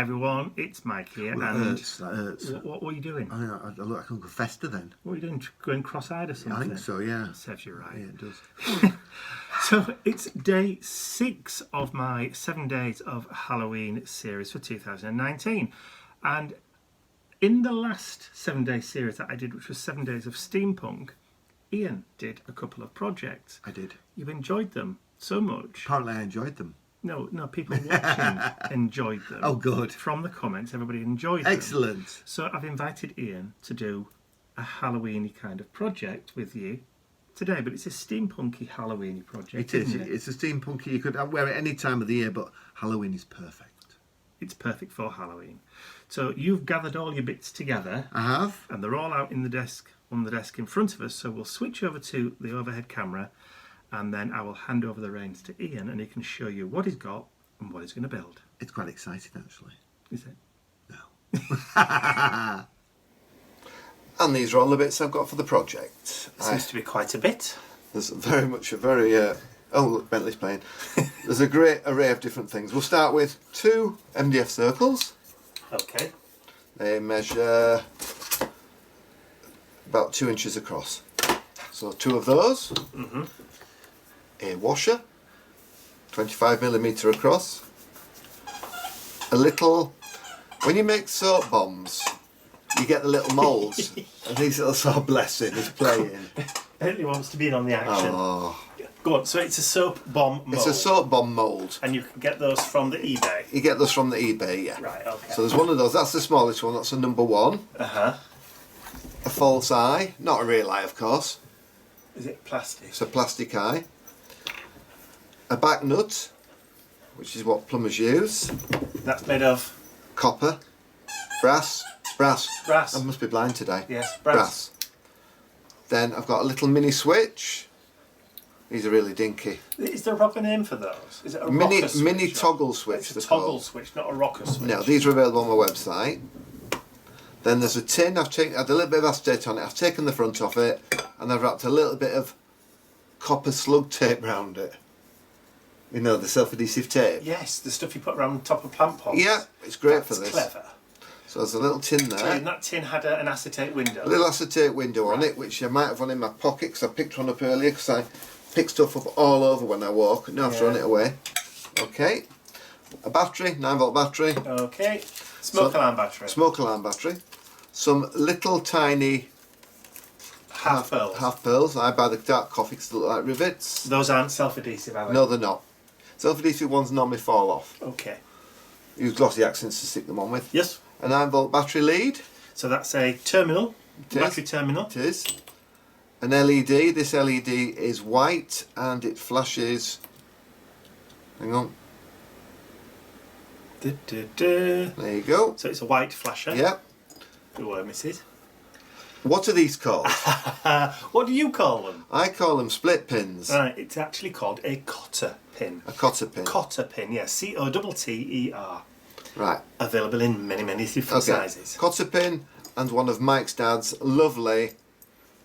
Hi everyone, it's Mike here. Well, and that hurts. What are you doing? I look like I'm going fester then. What are you doing? Going cross-eyed or something? I think so, yeah. Serves you right. Yeah, it does. So it's day 6 of my 7 days of Halloween series for 2019. And in the last 7-day series that I did, which was 7 days of Steampunk, Ian did a couple of projects. I did. You enjoyed them so much. Apparently I enjoyed them. No, people watching enjoyed them. Oh, good. From the comments, everybody enjoyed them. Excellent. So I've invited Ian to do a Halloweeny kind of project with you today, but it's a steampunky Halloweeny project. It is. Isn't it? It's a steampunky. You could wear it any time of the year, but Halloween is perfect. It's perfect for Halloween. So you've gathered all your bits together. I have. And they're all out in the desk, on the desk in front of us. So we'll switch over to the overhead camera, and then I will hand over the reins to Ian, and he can show you what he's got and what he's going to build. It's quite exciting, actually. Is it? No. And these are all the bits I've got for the project. Seems to be quite a bit. There's very much a very... oh, look, Bentley's playing. There's a great array of different things. We'll start with 2 MDF circles. Okay. They measure about 2 inches across. So 2 of those. Mm-hmm. A washer, 25mm across. A little... When you make soap bombs, you get the little moulds. And these little sort of blessing is playing. Bentley wants to be in on the action. Oh. Go on, so it's a soap bomb mould. It's a soap bomb mould. And you can get those from the eBay? You get those from the eBay, yeah. Right, okay. So there's one of those, that's the smallest one, that's a number 1. Uh-huh. A false eye, not a real eye of course. Is it plastic? It's a plastic eye. A back nut, which is what plumbers use. That's made of? Copper. Brass. Brass. Brass. I must be blind today. Yes, brass. Then I've got a little mini switch. These are really dinky. Is there a proper name for those? Is it a rocker switch? Mini toggle switch. It's a toggle switch, not a rocker switch. No, these are available on my website. Then there's a tin. I've had a little bit of acetate on it. I've taken the front off it and I've wrapped a little bit of copper slug tape around it. You know, the self-adhesive tape. Yes, the stuff you put around the top of plant pots. Yeah, it's great for That's this. clever. So there's a little tin there. And that tin had an acetate window. A little acetate window on it, which I might have one in my pocket because I picked one up earlier because I pick stuff up all over when I walk. Now I've thrown it away. Okay. A battery, 9-volt battery. Okay. Smoke alarm battery. Smoke alarm battery. Some little tiny half pearls. Half pearls. I buy the dark coffee because they look like rivets. Those aren't self-adhesive, are they? No, they're not. Self-adhesive ones normally fall off. Okay. Use glossy accents to stick them on with. Yes. A 9-volt battery lead. So that's a terminal. Battery terminal. It is. An LED. This LED is white and it flashes. Hang on. There you go. So it's a white flasher. Yep. Good work, missus. What are these called? What do you call them? I call them split pins. Right, it's actually called a cotter pin. A cotter pin. Cotter pin, yes. C-O-T-T-E-R. Right. Available in many, many different sizes. Cotter pin and one of Mike's dad's lovely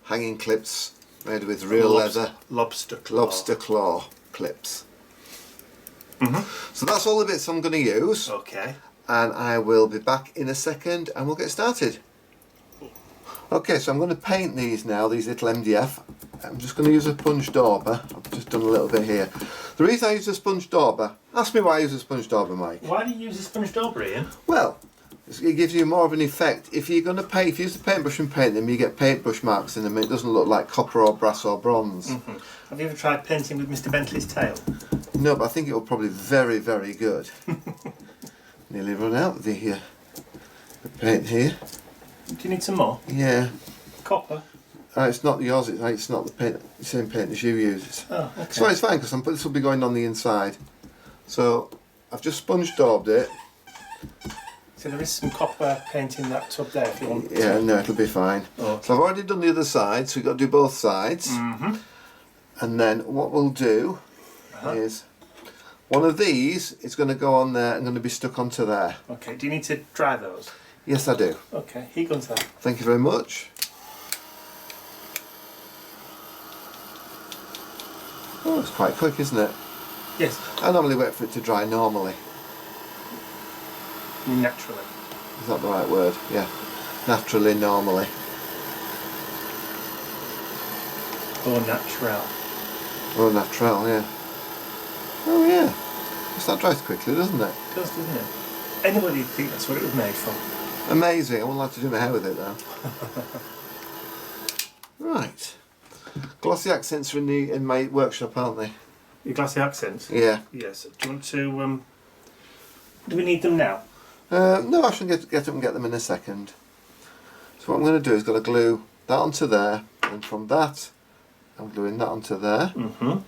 hanging clips made with real leather. Lobster claw. Lobster claw clips. Mm-hmm. So that's all the bits I'm going to use. Okay. And I will be back in a second and we'll get started. Okay, so I'm going to paint these now, these little MDF. I'm just going to use a sponge dauber. I've just done a little bit here. The reason I use a sponge dauber, ask me why I use a sponge dauber, Mike. Why do you use a sponge dauber, Ian? Well, it gives you more of an effect. If you're going to paint, if you use the paintbrush and paint them, you get paintbrush marks in them. It doesn't look like copper or brass or bronze. Mm-hmm. Have you ever tried painting with Mr. Bentley's tail? No, but I think it will probably be very, very good. Nearly run out of the paint here. Do you need some more? Yeah. Copper? It's not yours, it's not the paint, the same paint as you use. Oh, okay. So it's fine because this will be going on the inside. So I've just sponge daubed it. So there is some copper paint in that tub there if you want Yeah, no, it'll be fine. Okay. So I've already done the other side, so we've got to do both sides. Mm-hmm. And then what we'll do is one of these is going to go on there and going to be stuck onto there. Okay, do you need to dry those? Yes, I do. Okay, here comes that. Thank you very much. Oh, it's quite quick, isn't it? Yes. I normally wait for it to dry normally. Naturally. Is that the right word? Yeah. Naturally, normally. Or natural. Or natural, yeah. Oh yeah. That dries quickly, doesn't it? It does, doesn't it? Anybody would think that's what it was made for. Amazing. I wouldn't like to do my hair with it though. Right. Glossy accents are in my workshop, aren't they? Your glossy accents? Yeah. Yes. Do you want to... do we need them now? No, I should get up and get them in a second. So what I'm going to do is going to glue that onto there, and from that I'm gluing that onto there. Mm-hmm.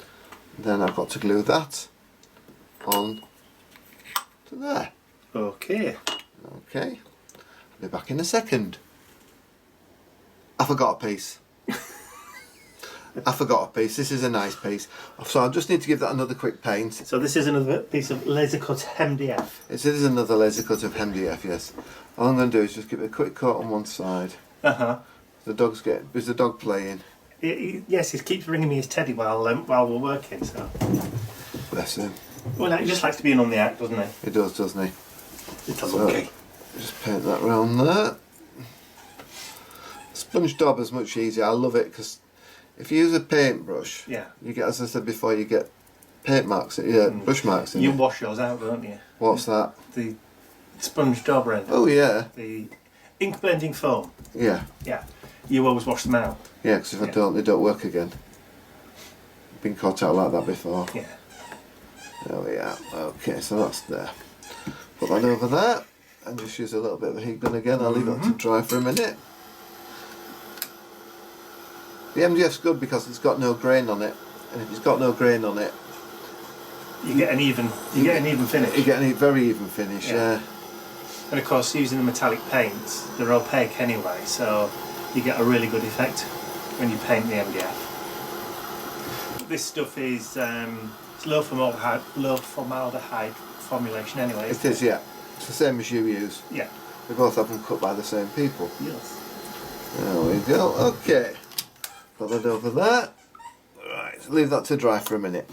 Then I've got to glue that on to there. Okay. Okay. I'll be back in a second. I forgot a piece. I forgot a piece. This is a nice piece. So I just need to give that another quick paint. So this is another piece of laser cut MDF. It is another laser cut of MDF, yes. All I'm going to do is just give it a quick coat on one side. Uh-huh. Is the dog playing? Yes, he keeps ringing me his teddy while we're working, so... Bless him. Well, he just likes to be in on the act, doesn't he? He does, doesn't he? It's a So, monkey. just paint that round there. Sponge daub is much easier. I love it because if you use a paintbrush, Yeah. you get, as I said before, you get paint marks, brush marks in You it. wash yours out, don't you? What's that? The sponge daub end. Oh yeah. The ink blending foam. Yeah. Yeah. You always wash them out. Yeah, because if I don't, they don't work again. Been caught out like that before. Yeah. There we are. Okay, so that's there. Put that over there and just use a little bit of a heat gun again. I'll leave it to dry for a minute. The MDF's good because it's got no grain on it, and if it's got no grain on it, You get an even finish. you get a very even finish. Yeah. And of course, using the metallic paints, they're opaque anyway, so you get a really good effect when you paint the MDF. This stuff is it's low formaldehyde formulation anyway. It is, yeah. It's the same as you use. Yeah. We both have them cut by the same people. Yes. There we go. Okay. Put that over there. Right. Leave that to dry for a minute.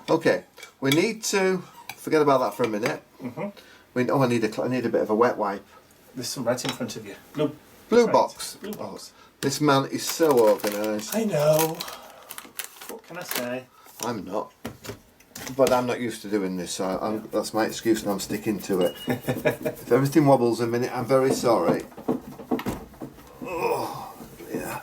Okay. We need to forget about that for a minute. Mhm. I need a bit of a wet wipe. There's some right in front of you. Blue box. Blue box. This man is so organised. I know. What can I say? I'm not. But I'm not used to doing this, so that's my excuse and I'm sticking to it. If everything wobbles a minute, I'm very sorry. Oh, yeah.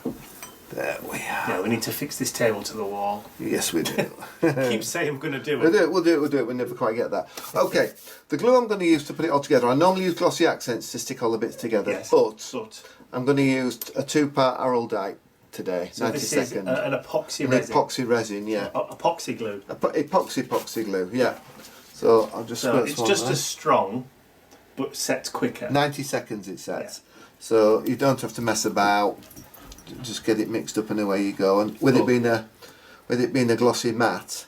There we are. Yeah, we need to fix this table to the wall. Yes, we do. Keep saying I'm going to do We'll it. do it. We never quite get that. Okay, the glue I'm going to use to put it all together, I normally use glossy accents to stick all the bits together, Yes. but I'm going to use a 2-part araldite today, So 90 this second. is an epoxy An resin. epoxy resin, yeah. Epoxy glue. Epoxy glue, yeah. So I'll just So squirt it's some just there. as strong, but sets quicker. 90 seconds it sets. So you don't have to mess about. Just get it mixed up and away you go. And with it being a glossy matte,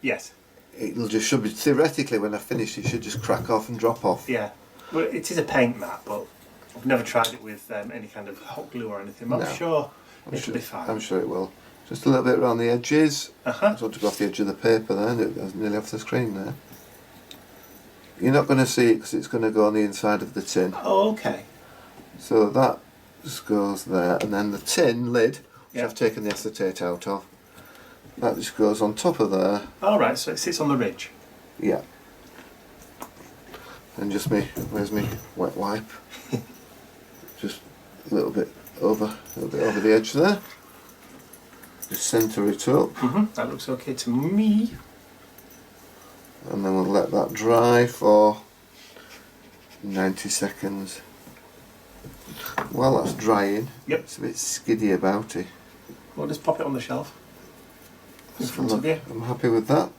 Yes. should be theoretically when I finish it should just crack off and drop off. Yeah. Well, it is a paint mat, but I've never tried it with any kind of hot glue or anything. I'm sure it'll be fine. I'm sure it will. Just a little bit around the edges. Uh-huh. Just want to go off the edge of the paper there, and it's nearly off the screen there. You're not going to see it because it's going to go on the inside of the tin. Oh, okay. So that just goes there, and then the tin lid, which I've taken the acetate out of, that just goes on top of there. All right, so it sits on the ridge. Yeah. And just where's me wet wipe? Just a little bit over the edge there. Just centre it up, That looks okay to me. and then we'll let that dry for 90 seconds. While that's drying, it's a bit skiddy about it. Well, just pop it on the shelf in front of you. I'm happy with that.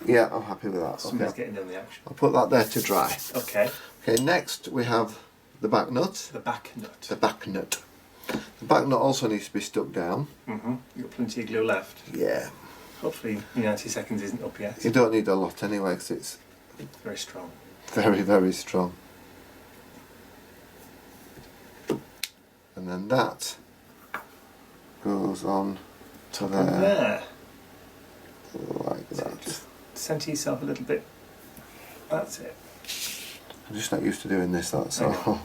Yeah, I'm happy with that. Somebody's Okay. getting in the action. I'll put that there to dry. Okay. Okay, next we have the back nut. The back nut. The back nut. The back nut also needs to be stuck down. You've got plenty of glue left. Yeah. Hopefully 90 seconds isn't up yet. You don't need a lot anyway because it's Very strong. very, very strong. And then that goes on to There. like So that. just centre yourself a little bit That's it. I'm just not used to doing this, that's all.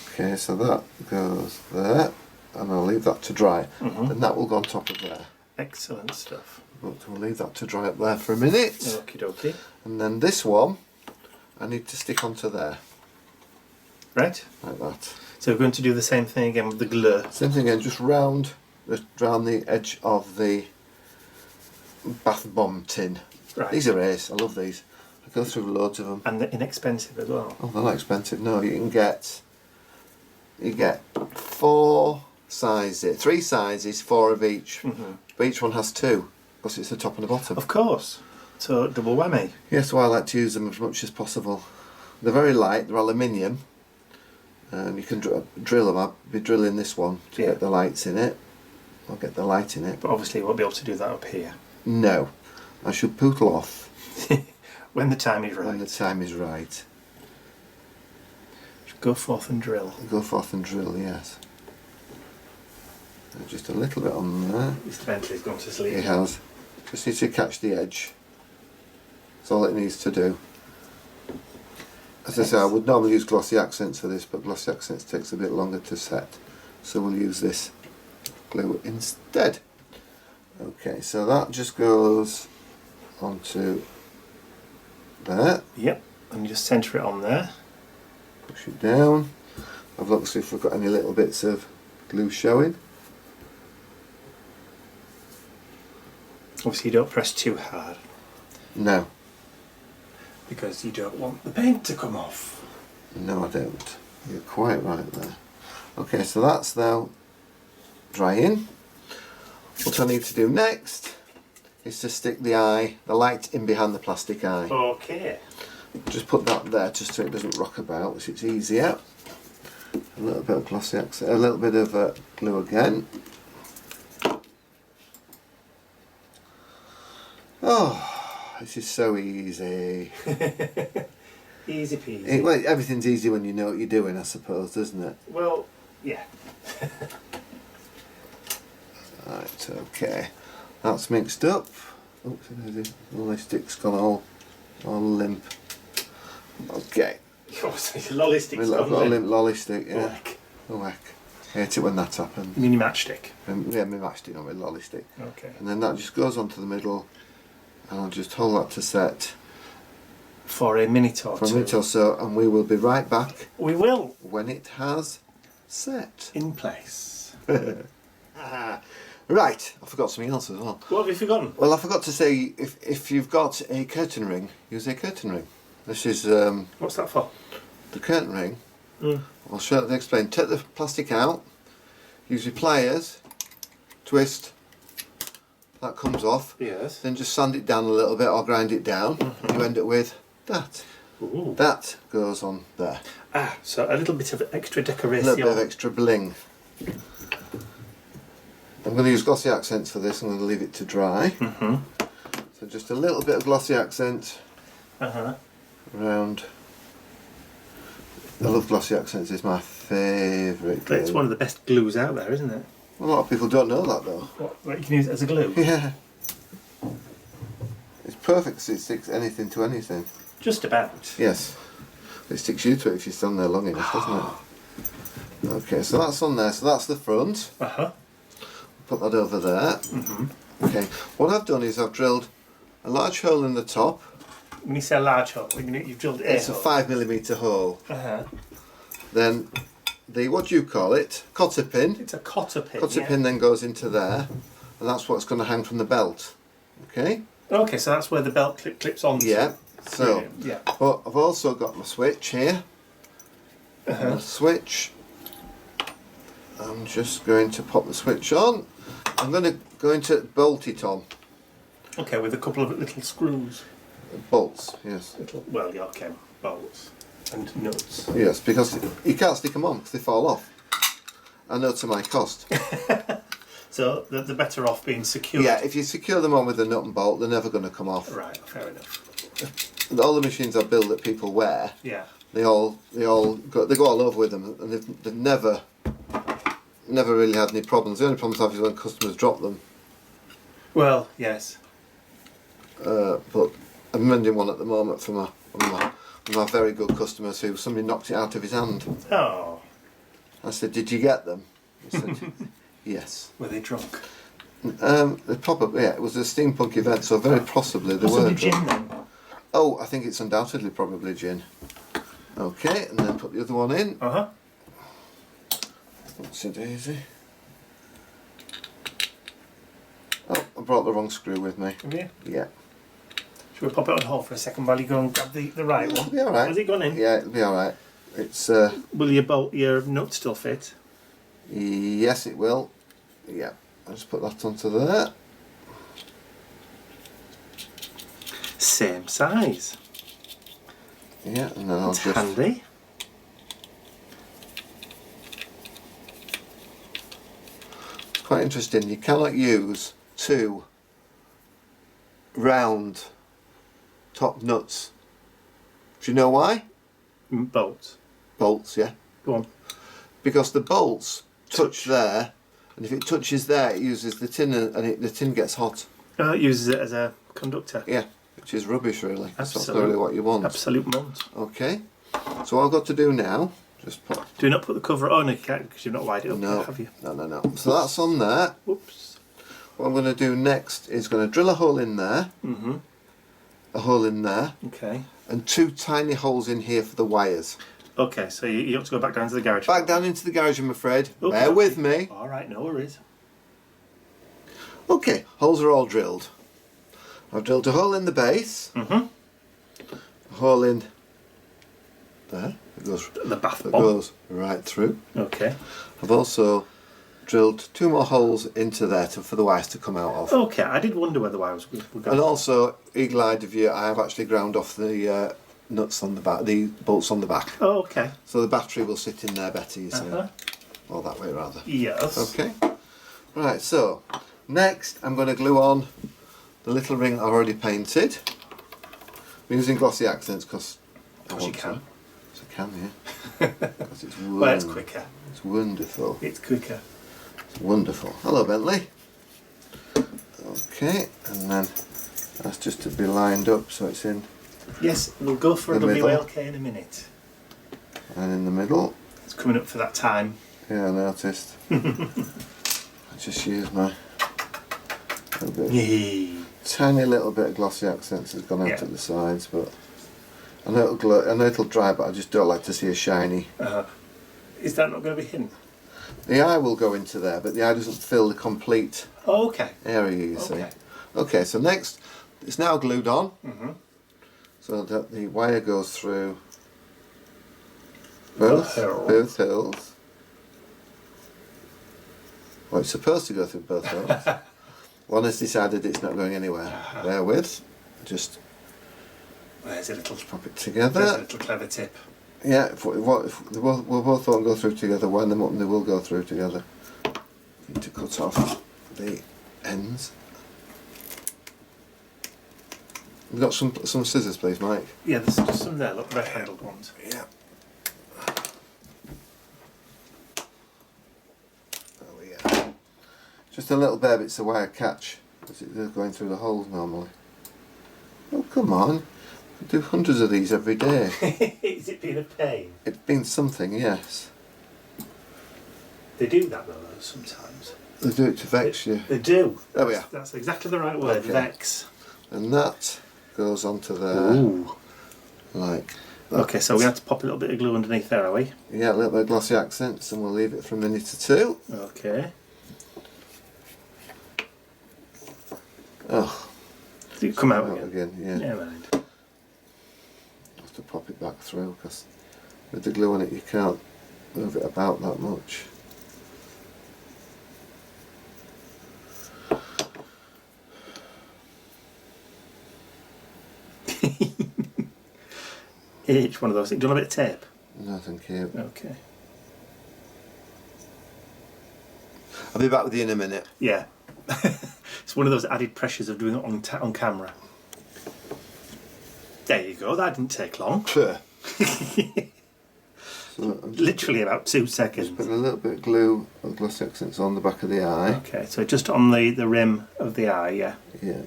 Okay, so that goes there, and I'll leave that to dry. Then that will go on top of there. Excellent stuff. But we'll leave that to dry up there for a minute. Okie dokie. And then this one, I need to stick onto there. Right. Like that. So we're going to do the same thing again with the glue. Same thing again, just round the edge of the bath bomb tin. Right. These are ace, I love these. I go through loads of them. And they're inexpensive as well. Oh, they're not expensive. No, you get 4 sizes, 3 sizes, 4 of each. But each one has 2, because it's the top and the bottom. Of course. So double whammy. Yes, so I like to use them as much as possible. They're very light, they're aluminium. And you can drill them. I'll be drilling this one to get the lights in it. I'll get the light in it. But obviously you won't be able to do that up here. No. I should pootle off. When the time is right. When the time is right. Go forth and drill. Go forth and drill, yes. Just a little bit on there. Mr. Bentley's gone to sleep. He has. Just needs to catch the edge. That's all it needs to do. As I say, I would normally use glossy accents for this, but glossy accents takes a bit longer to set. So we'll use this glue instead. Okay, so that just goes onto there. Yep, and you just centre it on there. Push it down. I've looked to see if we've got any little bits of glue showing. Obviously you don't press too hard. No. Because you don't want the paint to come off. No, I don't. You're quite right there. Okay, so that's now drying. What I need to do next is to stick the light in behind the plastic eye. Okay. Just put that there just so it doesn't rock about, so it's easier. A little bit of glossy accent, a little bit of glue again. Oh, this is so easy. Easy peasy. Well, everything's easy when you know what you're doing, I suppose, doesn't it? Well, yeah. Right, okay. That's mixed up. Oops, all my stick's gone all limp. Okay. Lolly stick's I've gone got a limp. limp lolly stick, yeah. Whack. Oh, heck. I hate it when that happens. Mini matchstick. Yeah, my matchstick, not my lolly stick. Okay. And then that just goes onto the middle, and I'll just hold that to set For a minute or for a two. minute or so, and we will be right back We will. when it has set. In place. Right, I forgot something else as well. What have you forgotten? Well, I forgot to say, if you've got a curtain ring, use a curtain ring. This is What's that for? the curtain ring. I'll explain. Take the plastic out, use your pliers, twist, that comes off, Yes. then just sand it down a little bit or grind it down, and you end up with that. Ooh. That goes on there. Ah, so a little bit of extra A decoration. little bit of extra bling. I'm going to use glossy accents for this. I'm going to leave it to dry. So just a little bit of glossy accent around. I love glossy accents. It's my favourite glue. It's one of the best glues out there, isn't it? A lot of people don't know that though. What you can use it as a glue? Yeah. It's perfect because it sticks anything to anything. Just about. Yes. It sticks you to it if you stand there long enough, doesn't it? Okay, so that's on there. So that's the front. Put that over there. Okay. What I've done is I've drilled a large hole in the top. When you say a large hole, you've drilled a It's a hole. 5mm hole. Then the, what do you call it? Cotter pin. It's a cotter pin. Cotter pin then goes into there, and that's what's going to hang from the belt. Okay? Okay, so that's where the belt clips onto. Yeah. So, yeah. but I've also got my switch here. And the switch. I'm just going to pop the switch on. I'm going to bolt it on. Okay, with a couple of little screws. Bolts, yes. Well, yeah, okay, bolts and nuts. Yes, because you can't stick them on because they fall off. I know to my cost. So they're better off being secured. Yeah, if you secure them on with a nut and bolt, they're never going to come off. Right, fair enough. All the machines I build that people wear, Yeah. they go all over with them, and they've never really had any problems. The only problems I have is when customers drop them. Well, yes. But I'm mending one at the moment for one of my very good customers who somebody knocked it out of his hand. Oh. I said, "Did you get them?" He said, "Yes." Were they drunk? They probably, yeah, it was a steampunk event, so very possibly they were drunk. Gin then? Oh, I think it's undoubtedly probably gin. Okay, and then put the other one in. Uh-huh. What's it, Daisy? Oh, I brought the wrong screw with me. Have you? Yeah. Should we pop it on hold for a second while you go and grab the right one? It'll be alright. Has it gone in? Yeah, it'll be alright. It's, Will your nut still fit? yes it will. Yeah. I'll just put that onto there. Same size. Yeah, and then I'll It's just... handy. It's quite interesting. You cannot use two round top nuts. Do you know why? Bolts. Bolts, yeah. Go on. Because the bolts touch there, and if it touches there, it uses the tin, and the tin gets hot. It uses it as a conductor. Yeah, which is rubbish, really. That's not Absolute- really what you want. Absolute mont. Okay, so all I've got to do now, just put... Do not put the cover on because you've not wired it up No, yet, have you? no. So that's on there. Whoops. What I'm going to do next is going to drill a hole in there, Mm-hmm. a hole in there, Okay. and two tiny holes in here for the wires. Okay, so you have to go back down to the garage. Back down into the garage, I'm afraid. Okay. Bear with me. All right, no worries. Okay, holes are all drilled. I've drilled a hole in the base, Mm-hmm. a hole in there. It goes, The bath it bomb. goes right through. Okay. I've also drilled two more holes into there for the wires to come out of. Okay, I did wonder where the wires were And going. also, eagle-eyed of you, I have actually ground off the nuts on the back, the bolts on the back. Oh, okay. So the battery will sit in there better, you see. Uh-huh. Or that way, rather. Yes. Okay. Right, so, next I'm going to glue on the little ring I've already painted. I'm using glossy accents because I Because you want can. to. Because I can, yeah. Because it's wonderful. Well, it's quicker. It's wonderful. It's quicker. It's wonderful. Hello, Bentley. Okay, and then that's just to be lined up so it's in Yes, we'll go for a The middle. WLK in a minute. and in the middle. It's coming up for that time. Yeah, I noticed. I just used my little bit, Yay. tiny little bit of glossy accents has gone out Yeah. at the sides, but I know it'll glow, I know it'll dry, but I just don't like to see a shiny. Is that not going to be hidden? The eye will go into there, but the eye doesn't fill the complete Oh, okay. area, you see. Okay. Okay, so next, it's now glued on, Mm-hmm. so that the wire goes through Both both holes. Well, it's supposed to go through both holes. One has decided it's not going anywhere. Therewith, just There's a little, pop it there's a together. little clever tip. Yeah, if they both won't go through together, wind them up and they will go through together. Need to cut off the ends. We've got some scissors, please, Mike. Yeah, there's just some there, look, red-handled ones. Yeah. There we go. Just a little bit, it's a wire catch. They're going through the holes normally. Oh, come on. I do hundreds of these every day. Is it being a pain? It's been something, yes. They do that though, sometimes. They do it to vex you. They do. There we are. That's exactly the right word, Okay. vex. And that goes onto there, Ooh. like that. Okay, so we have to pop a little bit of glue underneath there, are we? Yeah, a little bit of glossy accents, and we'll leave it for a minute or two. Okay. Oh, Did it come out out again? again, yeah. Never mind. Have to pop it back through, because with the glue on it you can't move it about that much. Each one of those things. Do you want a bit of tape? No, thank you. Okay. I'll be back with you in a minute. Yeah. It's one of those added pressures of doing it on camera. There you go, that didn't take long. Sure. So I'm just Literally about 2 seconds. putting a little bit of glue or glossy accents on the back of the eye. Okay, so just on the rim of the eye, yeah. Yeah.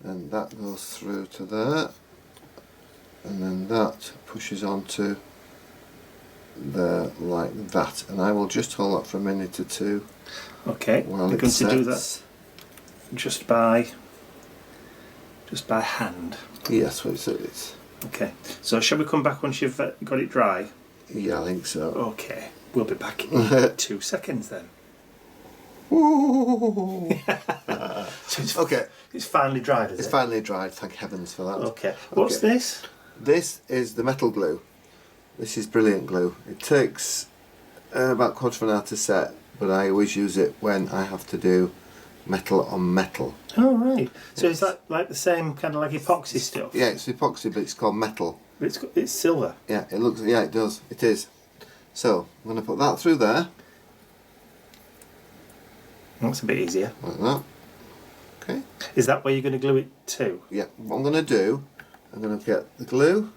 and that goes through to there, and then that pushes onto there like that, and I will just hold that for a minute or two. Okay, while we're it going to do sets. that just by hand. Yes, well, it's Okay, so shall we come back once you've got it dry? yeah, I think so. Okay, we'll be back in 2 seconds then. So Okay, it's finally dried, is it's it? finally dried, thank heavens for that. Okay, what's Okay. this? This is the metal glue. This is brilliant glue. It takes about a quarter of an hour to set, but I always use it when I have to do metal on metal. Oh right, so is that like the same kind of like epoxy stuff? Yeah, it's epoxy, but it's called metal. But it's silver. Yeah, it looks. Yeah, it does. It is. So I'm going to put that through there, That's a bit easier. like that. Okay. Is that where you're going to glue it to? Yeah. What I'm going to do, I'm going to get the glue.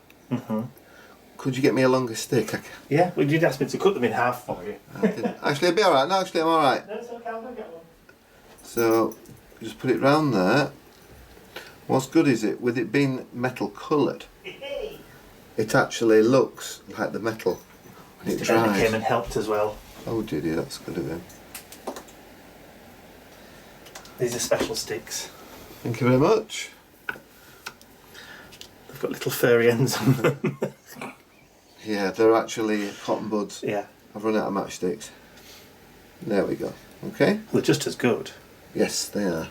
Could you get me a longer stick? Yeah, well, you did ask me to cut them in half for you. I didn't. Actually, I'll be all right. No, actually, I'm all right. No, it's okay, I'll go get one. So just put it round there. What's good is it, with it being metal coloured, it actually looks like the metal when it Mr. Bennett dries. came and helped as well. Oh, did he? That's good of him. These are special sticks. Thank you very much. They've got little furry ends on them. Yeah, they're actually cotton buds. Yeah, I've run out of matchsticks. There we go. Okay. they're just as good. Yes, they are.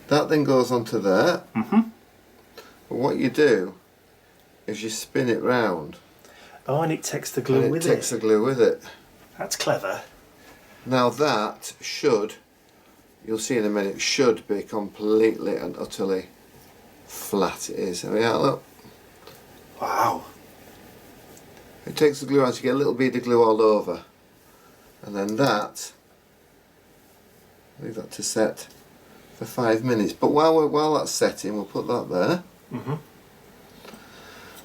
That then goes onto there. But what you do is you spin it round. Oh, and it takes the glue and with it takes it. the glue with it. That's clever. Now that should, you'll see in a minute, should be completely and utterly flat. It is. There we are, look. Wow. It takes the glue out, you get a little bit of glue all over. And then that, leave that to set for 5 minutes. But while that's setting, we'll put that there.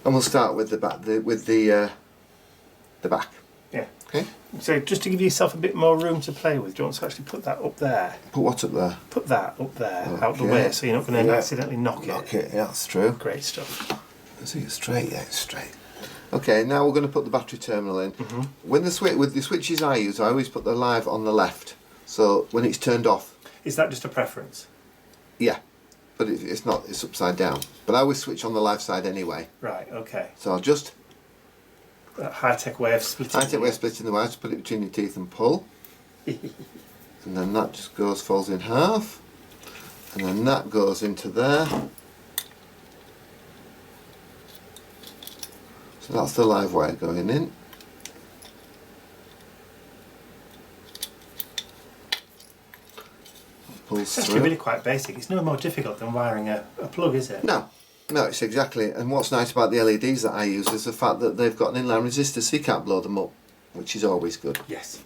And we'll start with the back, the back. Yeah. Okay. So just to give yourself a bit more room to play with, do you want to actually put that up there? Put what up there? Put that up there, out the Okay. way, so you're not going to Yeah. accidentally knock it. Knock it, yeah, that's true. Great stuff. Is it straight? Yeah, it's straight. Okay, now we're going to put the battery terminal in. When with the switches I use, I always put the live on the left. So when it's turned off, Is that just a preference? yeah, but it's not. It's upside down. But I always switch on the live side anyway. Right, okay. So I'll just That high-tech way of splitting. I take way of splitting the wire, just put it between your teeth and pull, and then that just folds in half, and then that goes into there. So that's the live wire going in. Pulls It's actually through. really quite basic. It's no more difficult than wiring a plug, is it? No, it's exactly. And what's nice about the LEDs that I use is the fact that they've got an inline resistor, so you can't blow them up, which is always good. Yes.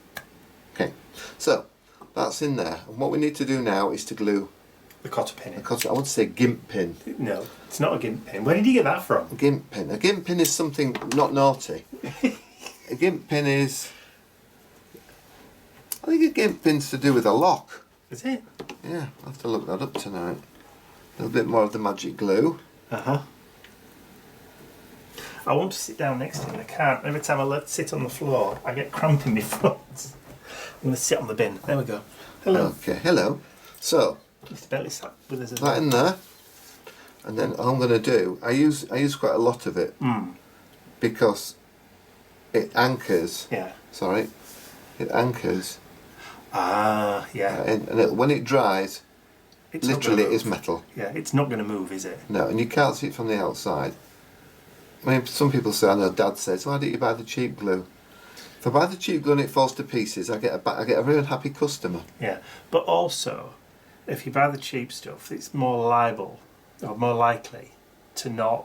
Okay, so that's in there. And what we need to do now is to glue The cotter pin in. I want to say gimp pin. No, it's not a gimp pin. Where did you get that from? A gimp pin. A gimp pin is something not naughty. A gimp pin is. I think a gimp pin's to do with a lock. Is it? Yeah, I'll have to look that up tonight. A little bit more of the magic glue. I want to sit down next to it. I can't. Every time I sit on the floor, I get cramp in my foot. I'm going to sit on the bin. There we go. Hello. Okay, hello. So Mr. Bentley sat with us as that well. in there, and then all I'm going to do. I use quite a lot of it because it anchors. Yeah. Sorry, it anchors. Ah, yeah. When it dries, It's not literally gonna it is move. metal. Yeah, it's not going to move, is it? No, and you can't see it from the outside. I mean, some people say, I know Dad says, why don't you buy the cheap glue? If I buy the cheap glue and it falls to pieces, I get a very unhappy customer. Yeah. But also, if you buy the cheap stuff, it's more liable, or more likely, to not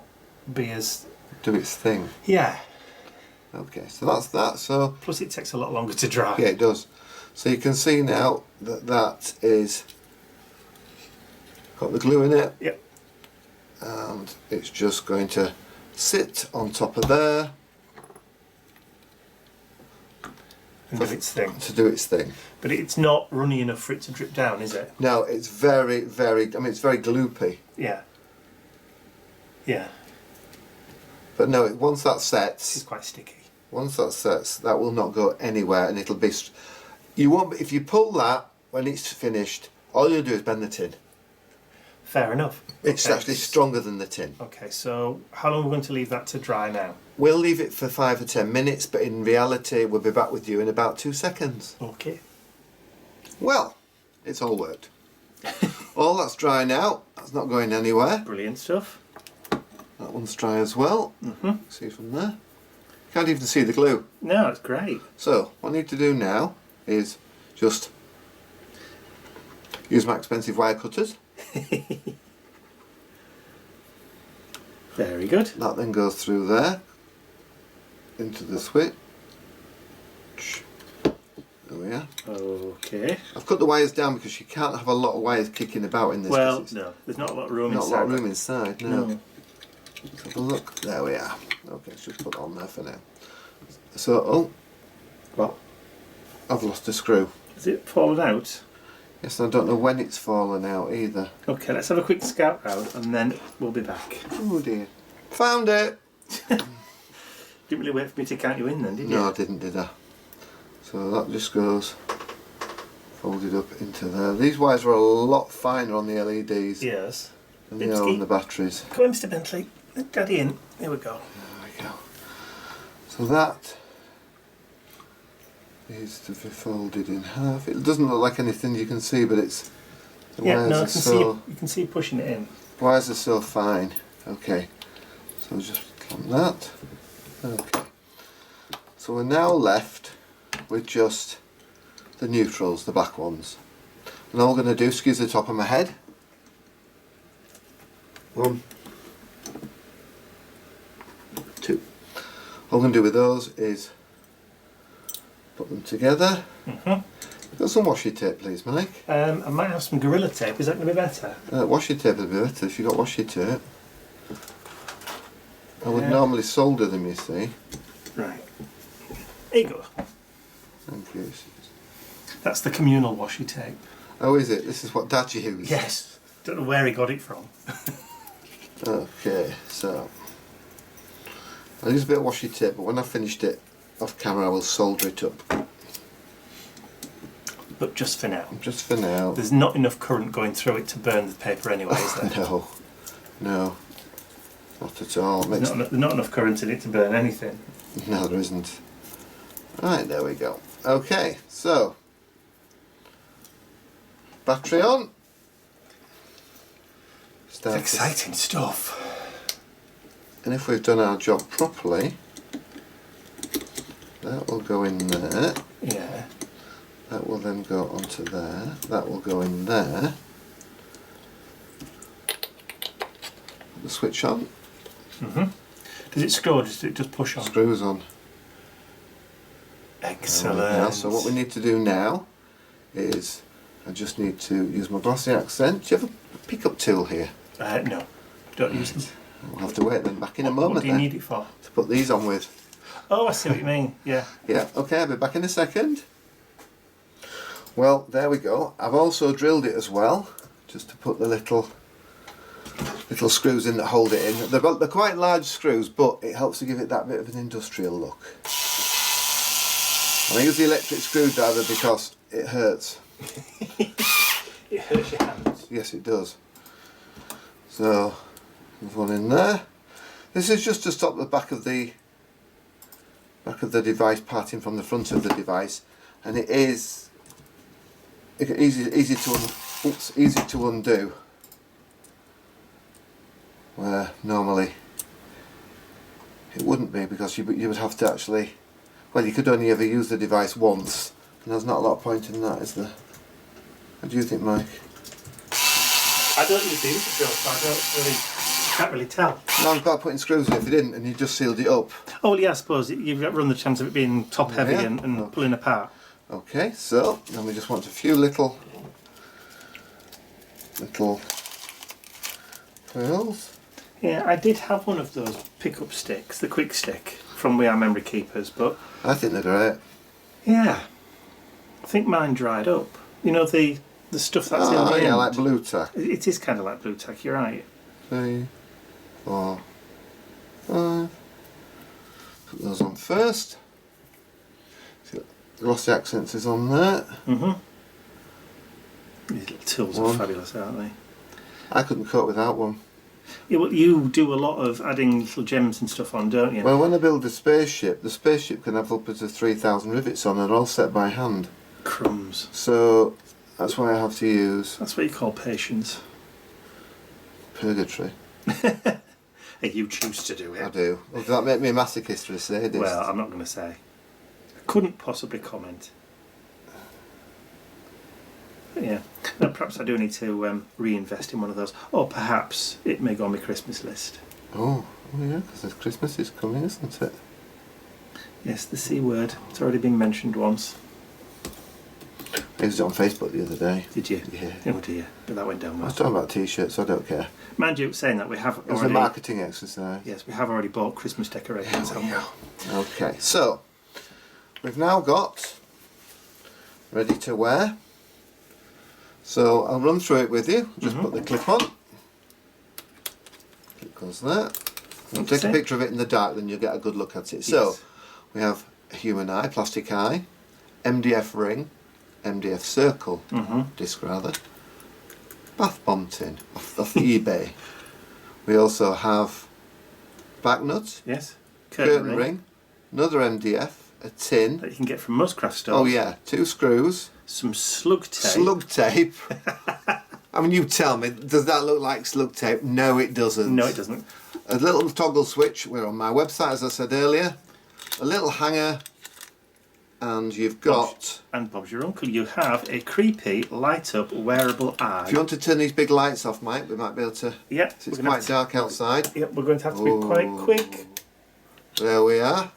be as... Do its thing. Yeah. Okay, so that's that. So Plus it takes a lot longer to dry. yeah, it does. So you can see now that is got the glue in it. Yep. And it's just going to sit on top of there. and do its thing. To do its thing. But it's not runny enough for it to drip down, is it? No, it's very, very, I mean, it's very gloopy. Yeah. Yeah. But no, once that This is sets, quite sticky. once that sets, that will not go anywhere, and it'll be, you won't, if you pull that when it's finished, all you'll do is bend the tin. Fair enough. It's Okay. actually stronger than the tin. Okay, so how long are we going to leave that to dry now? We'll leave it for 5 or 10 minutes, but in reality, we'll be back with you in about 2 seconds. Okay. Well, it's all worked. All that's dry now. That's not going anywhere. Brilliant stuff. That one's dry as well. Mm-hmm. See from there. Can't even see the glue. No, it's great. So, what I need to do now is just use my expensive wire cutters. Very good. That then goes through there into the switch. There we are. Okay. I've cut the wires down because you can't have a lot of wires kicking about in this. Well, no, there's not a lot of room Not inside. a lot of room inside, no. No. Let's have a look. There we are. Okay, let's just put it on there for now. So, oh, Well, I've lost a screw. has it fallen out? Yes, I don't know when it's fallen out either. Okay, let's have a quick scout round and then we'll be back. Oh dear. Found it! Didn't really wait for me to count you in then, did you? No, I didn't, did I? So that just goes folded up into there. These wires are a lot finer on the LEDs Yes. than they are on the batteries. Come on, Mr. Bentley. Let Daddy in. Here we go. There we go. So that is to be folded in half. It doesn't look like anything you can see, but it's the Yeah, wires no, I are can see so you can see pushing it in. wires are so fine. Okay. So just clamp that. Okay. So we're now left with just the neutrals, the black ones. And all I'm going to do is squeeze the top of my head. 1, 2. All I'm going to do with those is put them together. Got some washi tape, please, Mike. I might have some Gorilla Tape. Is that going to be better? Washi tape would be better if you got washi tape. I would normally solder them, you see. Right. There you go. Thank you. That's the communal washi tape. Oh, is it? This is what Dad used? Yes. Don't know where he got it from. Okay, so I'll use a bit of washi tape, but when I've finished it off camera I will solder it up. But just for now. Just for now. There's not enough current going through it to burn the paper anyway, is there? No, no, not at all. It makes There's not enough current in it to burn anything. No, there isn't. Right, there we go. Okay, so battery on. Start It's exciting stuff. And if we've done our job properly, that will go in there. Yeah. That will then go onto there. That will go in there. The switch on. Does it screw or does it just push on? Screws on. Excellent. So what we need to do now is I just need to use my glossy accent. Do you have a pickup tool here? No. Don't use them. We'll have to wait then. Back in a What moment do you then. need it for? To put these on with. Oh, I see what you mean. Yeah. Yeah, okay, I'll be back in a second. Well, there we go. I've also drilled it as well, just to put the little screws in that hold it in. They're quite large screws, but it helps to give it that bit of an industrial look. And I use the electric screwdriver because it hurts. It hurts your hands. Yes, it does. So, there's one in there. This is just to stop the back of the device parting from the front of the device, and it is easy to undo. Where normally it wouldn't be, because you would have to actually, well, you could only ever use the device once, and there's not a lot of point in that, is there? What do you think, Mike? I don't use the interval, so I can't really tell. No, I'm glad putting screws in if you didn't, and you just sealed it up. Oh, well, yeah, I suppose you've got run the chance of it being top heavy Yeah. and Okay. pulling apart. Okay, so then we just want a few little pearls. Yeah, I did have one of those pickup sticks, the quick stick, from We Are Memory Keepers, but I think they're great. Yeah. I think mine dried up. You know the stuff that's in the yeah, end? like blue tack. It is kind of like blue tack, you're right. 3, 4, 5. Put those on first. See, the glossy accents is on there. Mm-hmm. These little tools are fabulous, aren't they? I couldn't cope without one. Yeah, well, you do a lot of adding little gems and stuff on, don't you? Well, when I build a spaceship, the spaceship can have upwards of 3,000 rivets on and they're all set by hand. Crumbs. So that's why I have to use That's what you call patience. purgatory. You choose to do I it. do. Well, does that make me a masochist or a sadist? Well, I'm not going to say. I couldn't possibly comment. But yeah. No, perhaps I do need to reinvest in one of those. Or perhaps it may go on my Christmas list. Oh yeah, because Christmas is coming, isn't it? Yes, the C word. It's already been mentioned once. I used it on Facebook the other day. Did you? Yeah. Oh dear. But that went down I well. was talking about t-shirts, so I don't care. Mind you, saying that we have It was already... a marketing exercise. Yes, we have already bought Christmas decorations, haven't we? Okay, so we've now got ready to wear. So I'll run through it with you. Just put the clip on. Clip goes there. I'll take a picture of it in the dark, then you'll get a good look at it. Yes. So we have a human eye, plastic eye, MDF ring, MDF circle, disc rather, bath bomb tin off the eBay. We also have back nut, Yes. curtain ring, another MDF, a tin. That you can get from most craft stores. Oh yeah, 2 screws. Some slug tape. Slug tape. I mean, you tell me, does that look like slug tape? No, it doesn't. No, it doesn't. A little toggle switch. We're on my website, as I said earlier. A little hanger. And you've got... And Bob's your uncle. You have a creepy, light-up, wearable eye. If you want to turn these big lights off, Mike, we might be able to... Yep. It's quite dark outside. Yep, we're going to have to be quite quick. There we are.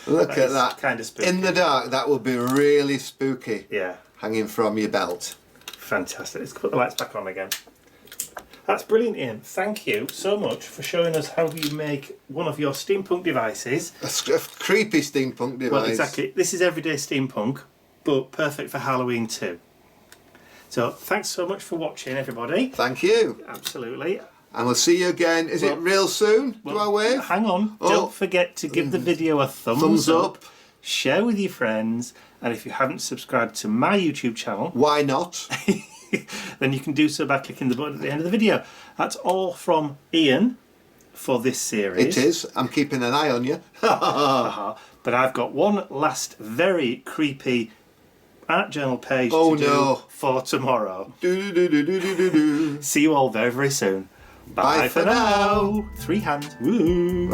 Look at that. Kind of spooky. In the dark, that would be really spooky. Yeah. Hanging from your belt. Fantastic. Let's put the lights back on again. That's brilliant, Ian. Thank you so much for showing us how you make one of your steampunk devices. A creepy steampunk device. Well, exactly. This is everyday steampunk, but perfect for Halloween too. So, thanks so much for watching, everybody. Thank you. Absolutely. And we'll see you again. Is it real soon? Do I wave? Hang on. Oh. Don't forget to give the video a thumbs up. Share with your friends. And if you haven't subscribed to my YouTube channel, Why not? then you can do so by clicking the button at the end of the video. That's all from Ian for this series. It is. I'm keeping an eye on you. But I've got one last very creepy art journal page to do for tomorrow. See you all very, very soon. Bye for now. 3 hands. Woo.